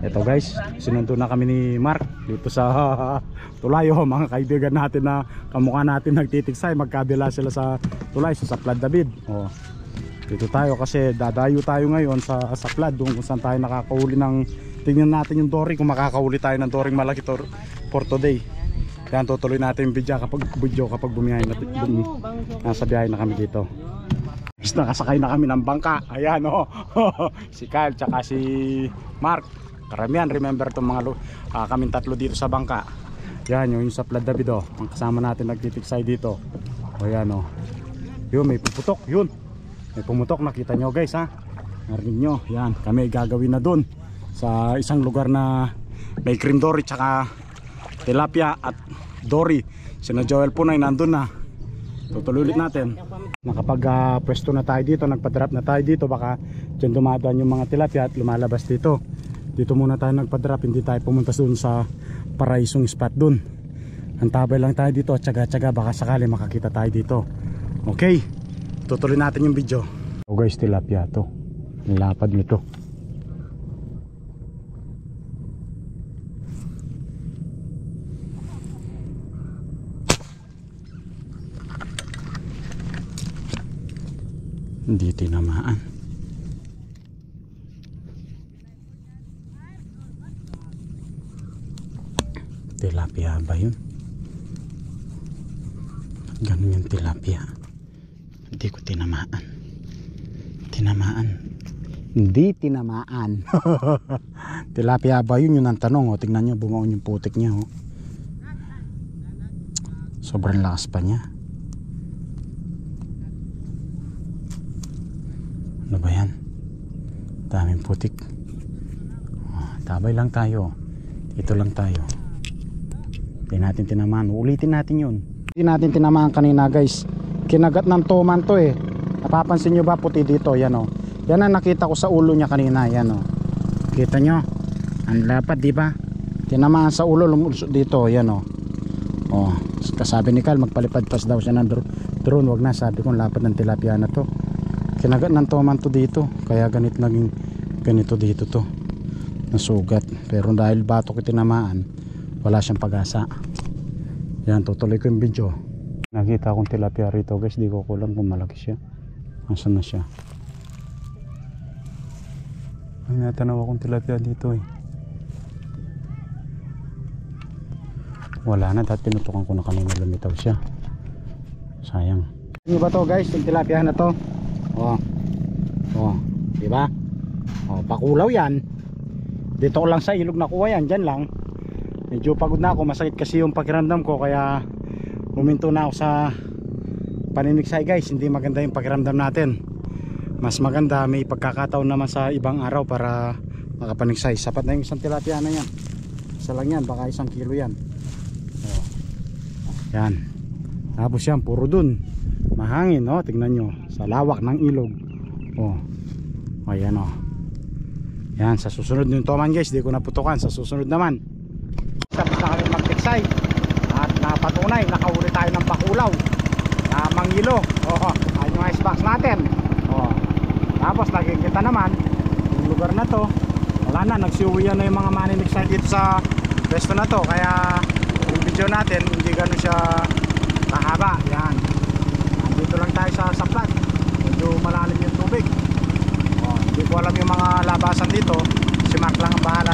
Ito guys, sinundo na kami ni Mark dito sa Tulayo, mga kaibigan natin na kamukha natin nagtitiksay, magkabila sila sa Tulay, sa Saplad David. Oh. Dito tayo kasi dadayo tayo ngayon sa Saplad, doon kung saan tayo nakakahuli ng, tingnan natin yung dory, kung makakahuli tayo ng doring malaki for today. Kaya tutuloy natin yung video kapag bumiyahe na, nasa biyahe na kami dito. Nakasakay na kami ng bangka. Ayan o, si Kyle tsaka si Mark. Karamihan remember itong mga kaming tatlo dito sa bangka. Yan yung Saplad David o, ang kasama natin nagtitiksay dito. O yan o, yun may puputok, yun may pumutok, nakita nyo guys ha, narinig nyo. Yan, kami gagawin na dun sa isang lugar na may cream dory tsaka tilapia at dory. Sina Joel po na nandun na. Tutuloy ulit natin. Nakapag pwesto na tayo dito, nagpa-drop na tayo dito, baka dyan dumadaan yung mga tilapia at lumalabas dito. Dito muna tayo nagpa-drop, hindi tayo pumunta doon sa paraisong spot doon. Antabay lang tayo dito at tsaga-tsaga, baka sakali makakita tayo dito. Okay, tutuloy natin yung video. So guys, tilapia to, nilapad nito. Hindi tinamaan. Tilapia ba yun? Ganun yung tilapia. Hindi ko tinamaan. Hindi tinamaan. Tilapia ba yun? Yun ang tanong. O, tingnan nyo, bumaon yung putik niya. O. Sobrang lakas pa niya. Ano ba yan? Daming putik. Tabay lang tayo. Ito lang tayo. Hindi natin tinamaan. Ulitin natin yun. Hindi natin tinamaan kanina guys. Kinagat ng toman to eh. Napapansin nyo ba puti dito? Yan o. Yan ang nakita ko sa ulo niya kanina. Yan o. Kita nyo? Ang lapad diba? Tinamaan sa ulo, lumusot dito. Yan o. O. Kasabi ni Carl, magpalipad-pas daw siya ng drone. Wag na, sabi ko lapad ng tilapia na to. Kinagat ng toman to dito. Kaya naging ganito dito to. Nasugat. Pero dahil batok tinamaan, wala siyang pag-asa. Yan, tutuloy ko yung video. Nakita akong tilapia rito guys, di ko kulang kung malaki siya. Nasaan na siya? Ay, natanaw akong tilapia dito eh. Wala na, dahil pinutukan ko na kanina, lumitaw siya. Sayang. Ano ba to guys, yung tilapia na to? Oh, diba? Oh, pakulaw yan. Dito ko lang sa ilog nakuha yan, dyan lang. Medyo pagod na ako, masakit kasi yung pakiramdam ko, kaya huminto na ako sa paniniksay guys. Hindi maganda yung pakiramdam natin. Mas maganda may pagkakataon naman sa ibang araw para makapaniksay. Sapat na yung isang tilapia na yan. Isa lang yan, baka 1 kilo yan. Oh. Yan. Tapos yan, puro dun mahangin, no? Tignan nyo, sa lawak ng ilog. Oh. Ayan o. Yan, sa susunod yung toman guys, di ko naputukan. Sa susunod naman, tapos na kami magtiksay at napatunay, nakahuli tayo ng bakulaw na manghilo. Ayun yung icebox natin. Tapos nakikita naman yung lugar na to, wala na, nagsiuwian na yung mga maniniksay dito sa pwesto na to. Kaya yung video natin hindi gano'n siya kahaba. Yan, andito lang tayo sa Saplad, medyo malalim yung tubig. Hindi ko alam yung mga labasan dito, si Mark lang ang bahala.